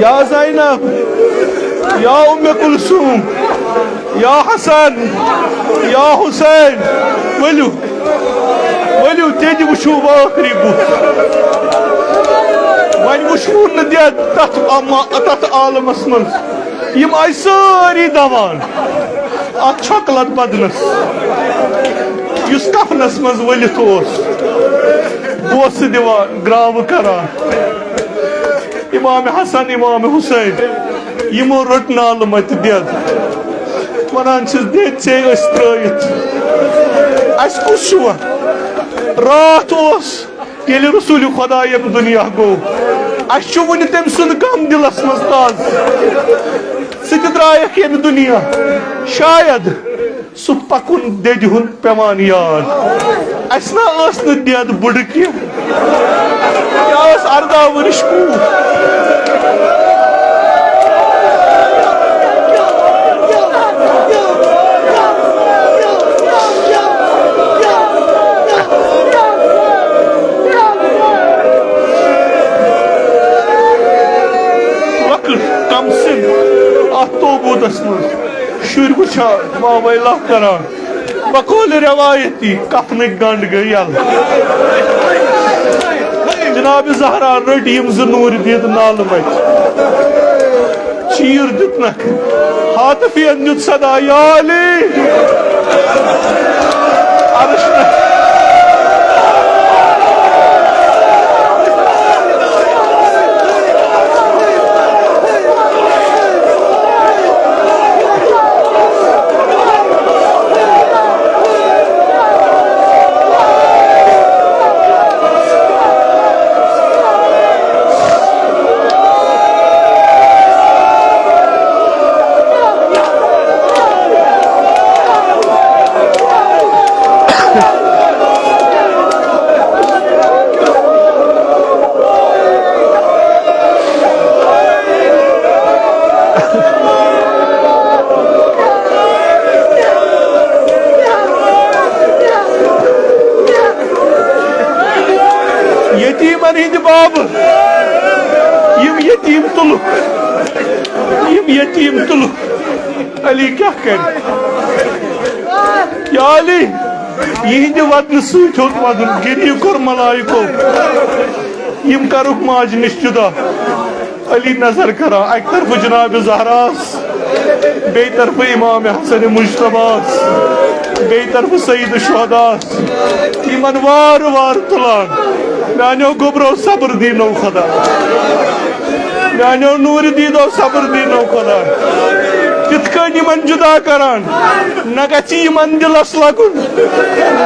या ज़ैनब या उम्मे कुलसूम या हसन या हुसैन वलू वलू तेज वुशू आखिरी बुत वन वुशू न तथ आलमस मज यम आय सारी दवान अत छकलत बदनस युस कफनस मज वलित बोस दिवान ग्राव करान इमाम हसन इमाम हुसैन यमो रोट नाल मत देद वनान देद से त्रयित अस कुस रात ये रसूल खुदा यम दुनिया गो अस वन तम सुन गम दिलस मज ताज सह द्रायक यम दुनिया शायद सह पकुन देद हुन पेमान याद अस ना देद बुड़ क्या अर्दा वरिश शुर वुचा मामला करान बकौल रवायती कफन गंड गई यल जनाब जहरा रट यम नूर दीद नाल मत चीर दितनक हाथफियन दित सदा या अली अर्श यतीमन हिंद बाब यतीम तुलुक अली क्या कर या अली यहिंद वतन सत वदन गिरी कोर मलाइको यम करुक माज निश जुदा अली नजर करा अक तरफ जनाब जहरास बे तरफ इमाम हसन मुजतबास बे तरफ सईद शुहदास यमन वार वार तुलान मानो गोबरो सब्र दीनो खुदा मानो नूर दीदो सब्र दीनो खुदा तिथकन यमन जुदा करान न गछि यमन दिलस लगुन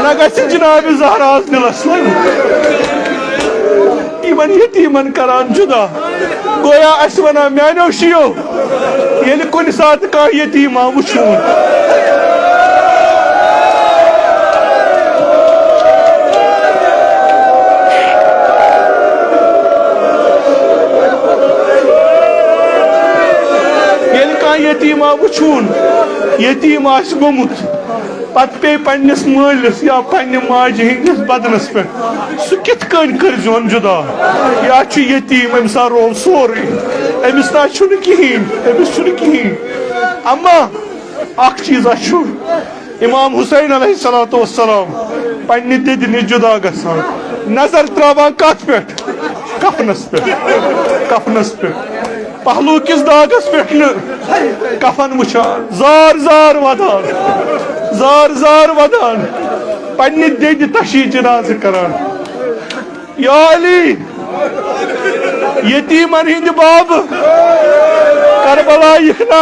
न गछि जनाब जहरास दिलस लगुन यमन यतीमन करान जुदा गोया अस वना मानो शियो येल कुन सात का यतीमा वुछून यतीमा वुछून यतीम आस गोमुत पत पे पन्निस मालिस या पन्ने माज हिंदिस बदनस पे सह कित कन करजोन जुदा या छु यतीम अमिस रोव सोरे अमिस ना छुन किहिन अमिस छुन किहिन अम्मा अख चीज छु इमाम हुसैन अलैहिस्सलातु वस्सलाम पन्ने दद नि जुदा गसान नजर त्रावान कत पे कफनस पे पहलू किस दागस पे कफन वुचान जार जार वदान पन्ने दद तशी जनाज करान या अली यतीमन हिंद बाब करबला यखना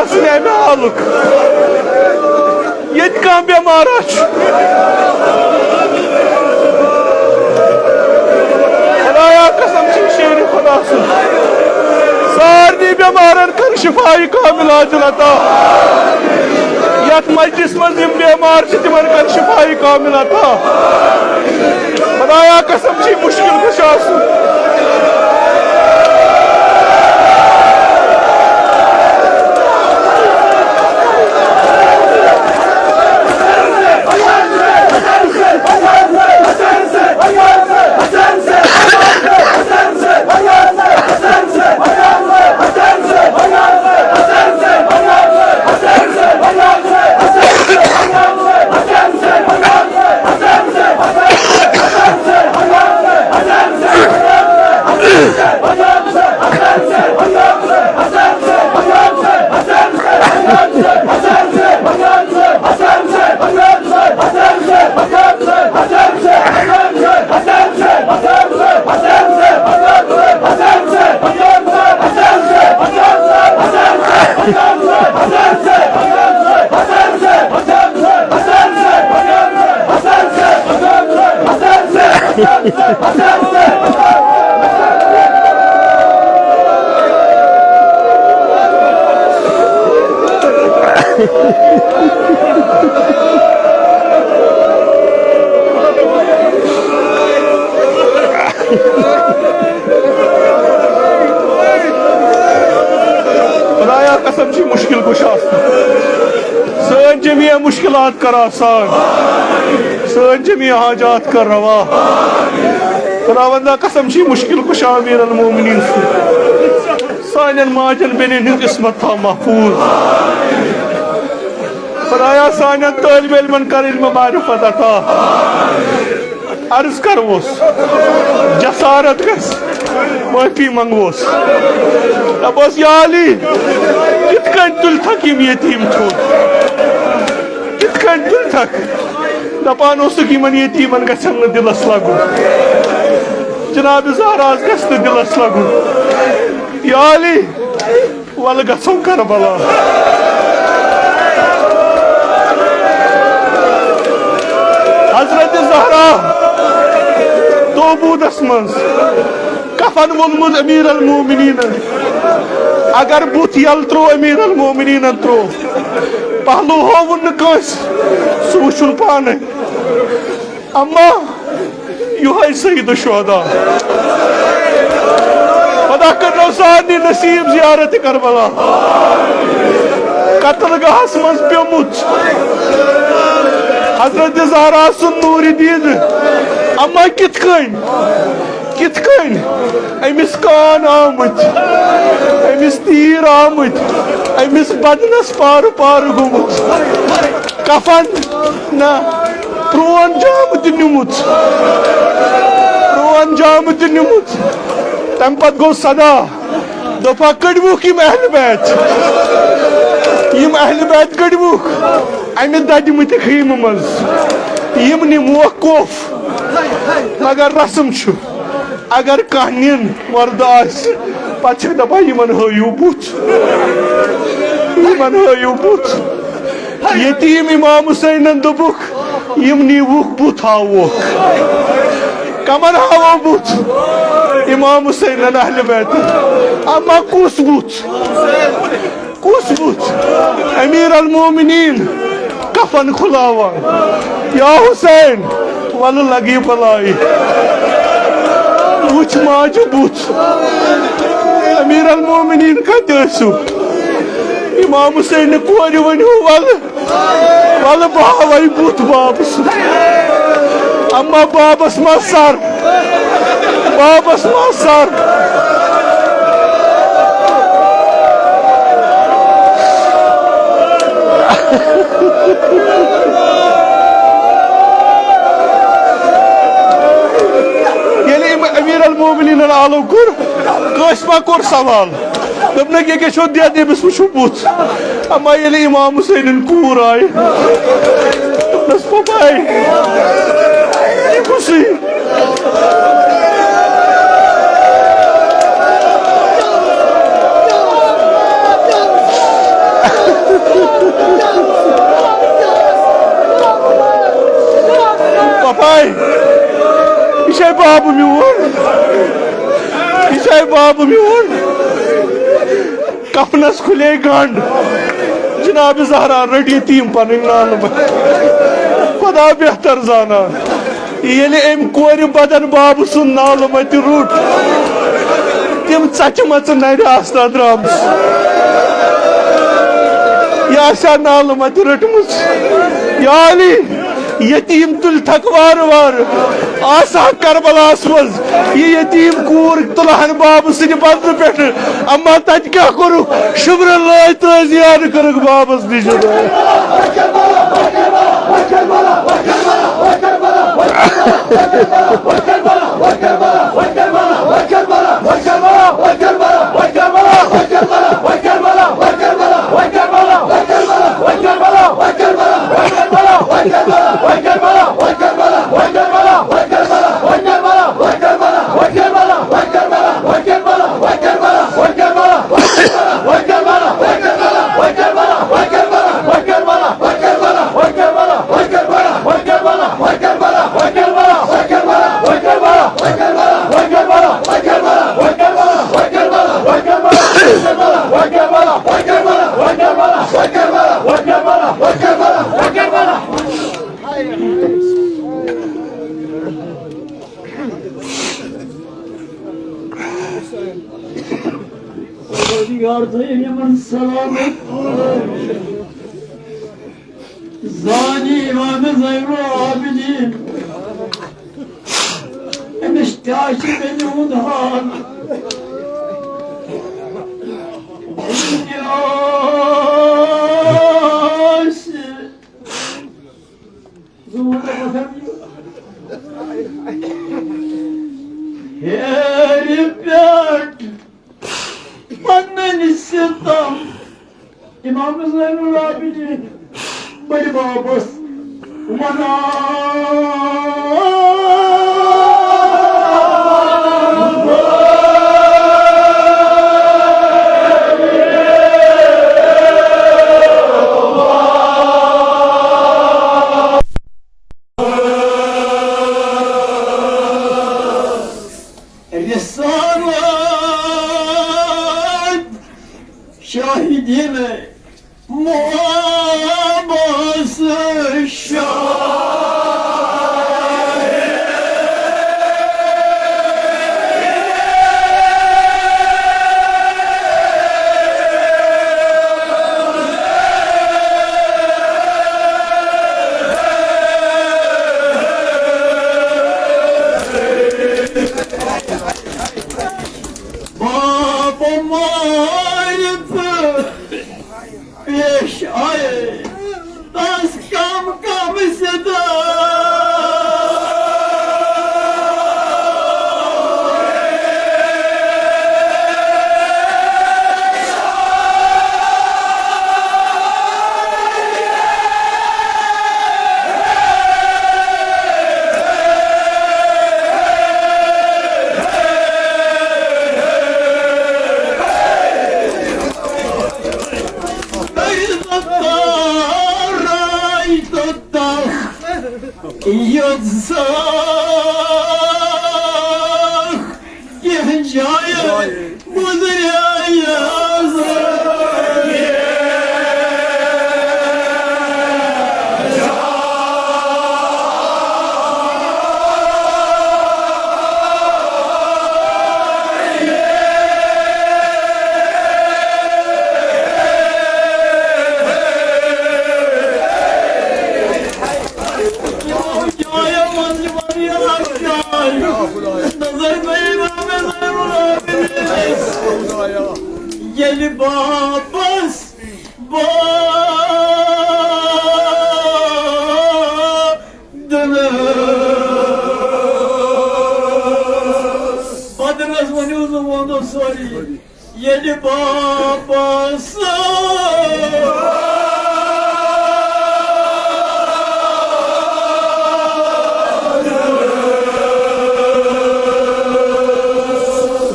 हालुक ये बेमार खुदाया कसम शेर खुदा सारे बेमारन कर शिफाई कामिल आजिल अता यथ मजलिस मज बेमार तिमन कर शिफाई कामिल अता खुदाया कसम मुश्किल कुछ खुदाया कसम मुश्किल कुशा सन जमिया मुश्किलात कर आसान सन जमिया हाजात कर रवा खुदावंदा कसम मुश्किल कुशा अमीर अल मोमिनीन सानन माजन बेनिन हिंद इसमत था महफूज खुदाया सानन तालिब इल्मन कर इल्म मारिफत अता अर्ज करवोस जसारत गस माफी मंगवोस दपोस या अली कित कन तुल थक यम यतीम छोड़ कित कन तुल थक दपान ओसुक यमन यतीमन गछन न दिलस लागुन जनाब ज़हरास गछ न दिलस लागुन या अली वल गछो करबला हजरत ज़हरा तोबूदस मज कफन वोलमुत अमीर अल मोमिनीन अगर बुत यल त्रो अमीर अल मोमिनीन त्रो पहलू होवुन न कस सु वुचुन पाने अम्मा युहाय सईद शुहदा खुदा करनो सानी नसीब जियारत करबला कत्लगाहस मज प्योमुत हजरत ज़हरा सुन नूर दीन अम्मा कित कन अमिस कान आमुत अमिस तीर आमुत अमिस बदनस पार पार गुमुत कफन ना प्रोन जाम निमुत तम पत गो सदा दोपा कड़वुक यम अहल बैत कड़वुक अमि दजमत खीम मज यम निमोक कोफ मगर रसम छु अगर कह निन मर्द पे दपा यमन हयू बुत यतीम इमाम हुसैनन दोपुक यम नीवुक बुत हावोक कमन हावो बुत इमाम हुसैनन अहल बैत अम्मा कुस बुत अमीर अल मोमिनीन कफन खुलावान या हुसैन वल लगी बलाई वुच माज बुत अमीर अल मोमिनीन कतसु इमाम हुसैन कोर वनु वल बावई बुत बाबस अम्मा बाबस मा सर अमीर अल मोमिनीन आलो कुर कस्मा कोर सवाल दपन क्या छो दिया देमिस वुचु बुत अम्मा ये इमाम हुसैन कूर आय दपनस पपाई खुशी बाब म्यून यह बाब म्यून कफनस खुले गंड जनाब जहरा रट यतीम पन नाल खुदा बेहतर जाना ये अम कोर बदन बाब सुन नाल मत रुट तम चचमच नर आस्ता द्राम यह नाल मत रटमुस या अली यतीम तुल थक वार वार आसा करबलास मज ये यतीम कूर तुलहन बाब सिन बदन पे अम्मा तत क्या करू शुक्र लाय तो जियाद कर बाबस निश Zani İmam-ı Zeyru abinin emiştaşı beni unhan Dünyası Zuhurda bakamıyor Herifler Annen istihdam İmam-ı Zeyru abinin bari babas umana Risalet şahidime muhabası babam marifı 5 ay das kam seda Yazsak Gençaya Mudriya yazsak Gel babas Badr Azmani uzun ondan sonra Yeli babası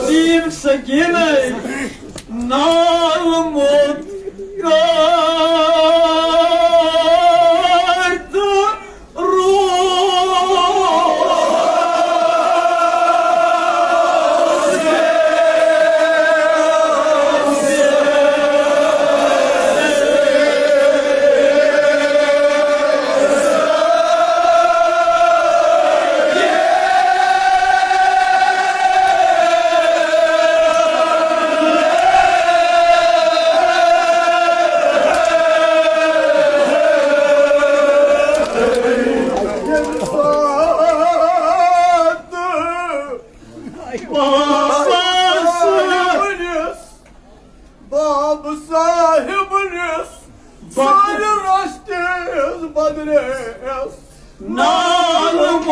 Diyim sakine Nalmut kartı ruh بدرس نعلم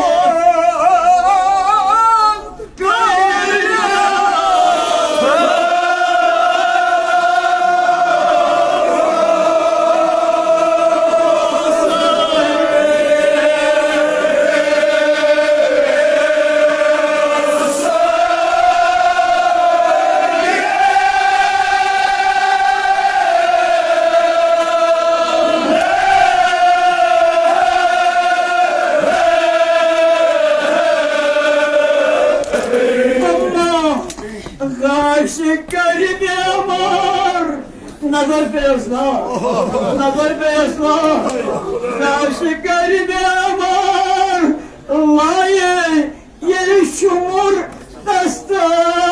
شكر بيمر نظر بيسنا شكر بيمر الله يلي الشمر دستان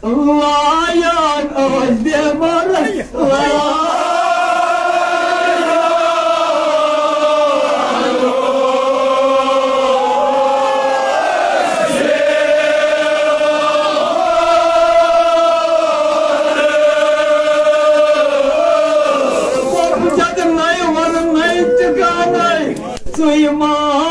الله يا أودي مرة سيمار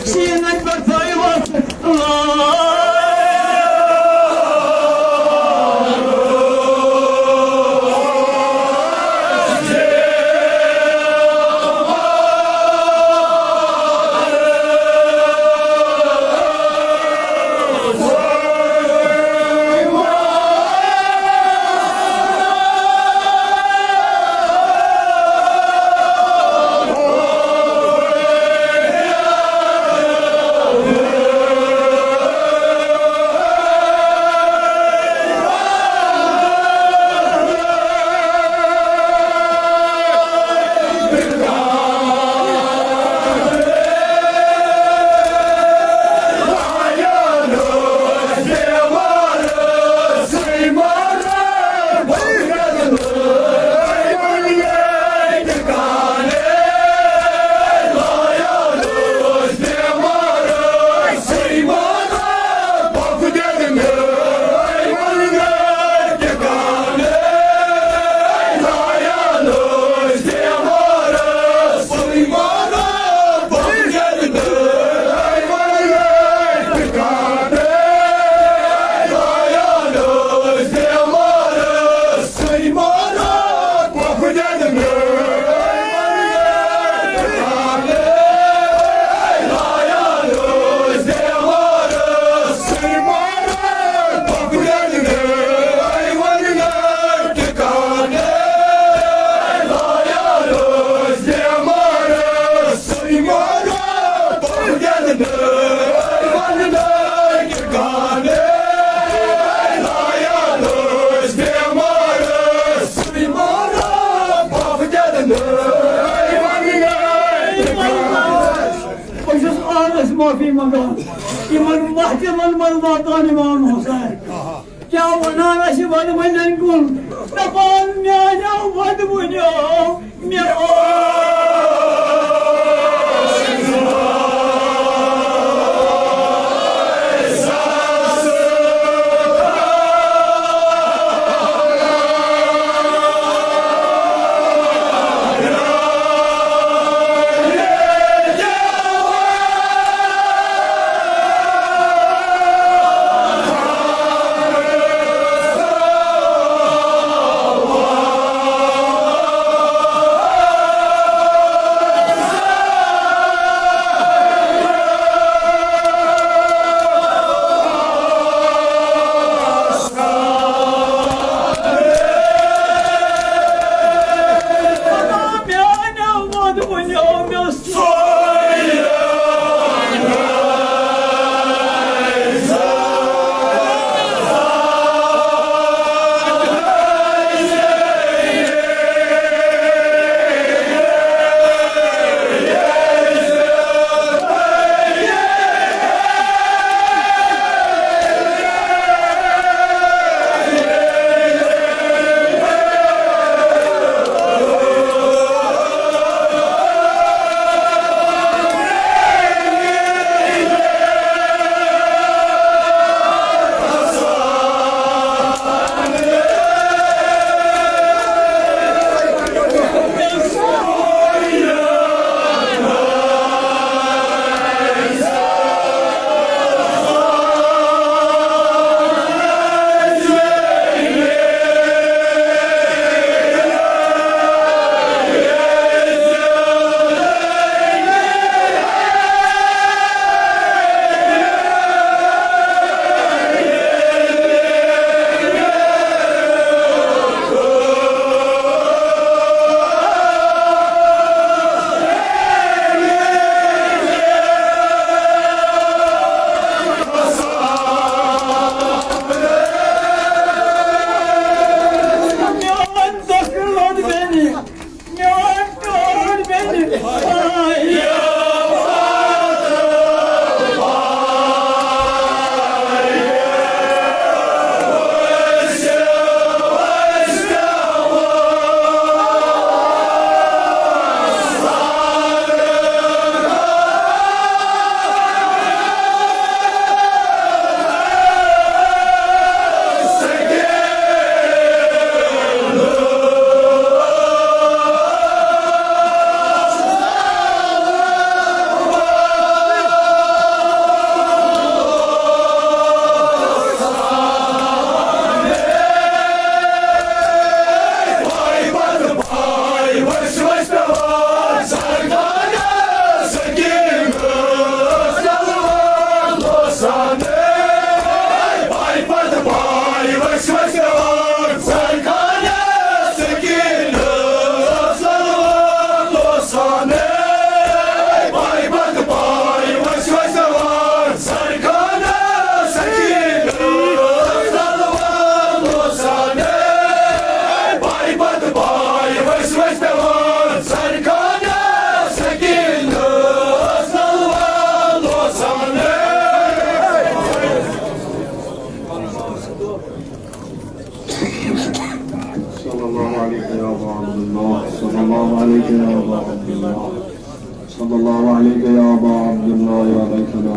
شينك بطيبك ما في مقام يمن محتم المرضى إمام حسين جاونا نشبه من نقول نقول يا جو فدبنيو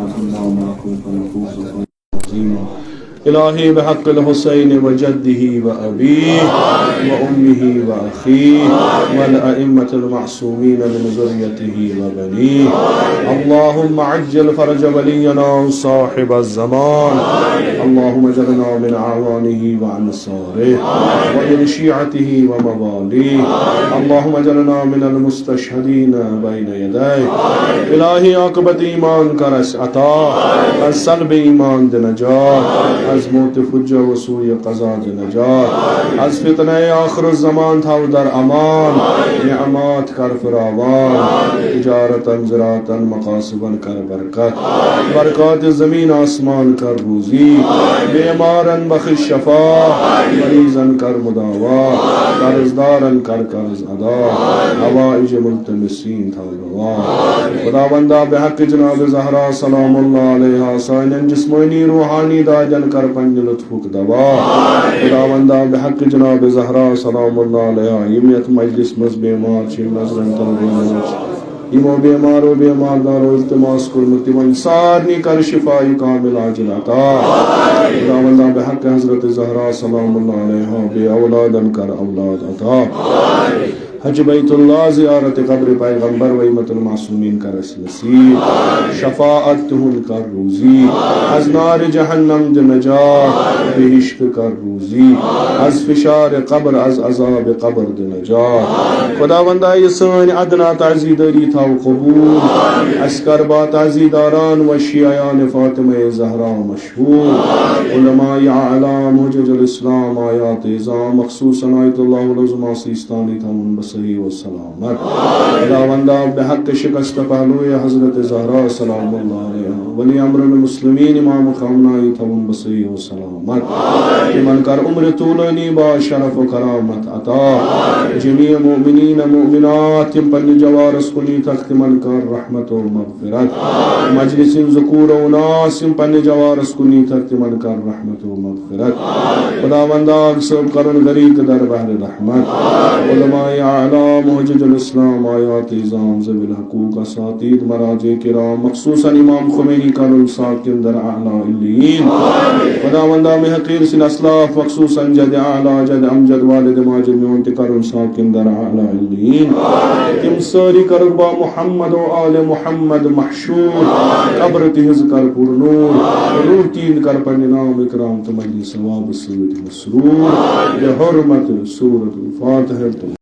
كنا معكم فنفوز فوزا عظيما إلهي بحق الحسين وجده وأبيه وأمه وأخيه والأئمة المعصومين من ذريته وبنيه اللهم عجل فرج ولينا صاحب الزمان اللهم اجعلنا من أعوانه وأنصاره ومن شيعته ومواليه اللهم اجعلنا من المستشهدين بين يديك إلهي عاقبت ایمان کا رس عطا از سلب ایمان د نجات از موت فجر و سوی قضا د نجات از فتنه آخر الزمان تھا در امان نعمات کر فراوان تجارتا زراعتا مقاصبا کر برکات زمین آسمان کر روزی بیمارا بخش شفا مریضا کر مداوا قرضدارا کر قرض ادا حوائج ملتمسین تھا روا خداوندہ بحق جناب زہرا سلام اللہ علیہ سائنن جسمانی روحانی داجن کر پنج لطفک دوا خداوندہ بحق جناب زہرا سلام اللہ علیہ یمیت مجلس مز بیمار چھ نظرن تنظیم یمو بیمارو بیماردارو التماس کرمتی من سارنی کر شفائی کامل عاجل عطا خداوندہ بحق حضرت زہرا سلام اللہ علیہ بے اولادن کر اولاد عطا حج بیت اللہ زیارت قبر پیغمبر و امت المعصومین کا رس نصیب شفاعت ہن کر روزی از نار جہنم د نجات بہشت کر روزی از فشار قبر از عذاب قبر د نجات خداوندہ یہ سن ادنا تعزیداری تھا قبول اسکر با تعزیداران و شیعیان فاطمہ زہرا مشہور علماء اعلام حجج الاسلام آیات اعظام مخصوصا آیت اللہ العظمہ سیستانی تھا منبس صحیح و سلامت خداوندہ بحق شکست پہلوی حضرت زہرا سلام اللہ علیہ ولی امر المسلمین امام خامنائی تھون بصحیح و سلامت من کر عمر طولانی با شرف و کرامت عطا جمیع مؤمنین مؤمنات پن جوارس کنی تخت من کر رحمت و مغفرت مجلس ذکور و ناس پن جوارس کنی تخت من کر رحمت و مغفرت خداوندہ سب کرن غریق در بحر رحمت علماء اعلام حجج الاسلام آیات اعظام ذوی الحقوق اساتید مراجع کرام مخصوصا امام خمینی کا ساکن در اعلی علیین خداوندہ میں حقیر سن اسلاف مخصوصا جد اعلی جد امجد والد ماجد میں انتقال ساکن در اعلی علیین تم ساری کربا محمد و آل محمد محشور قبر تہز کر پر نور روح تین کر پر نام اکرام تمجلی ثواب سوید مسرور بحرمت سورة الفاتحہ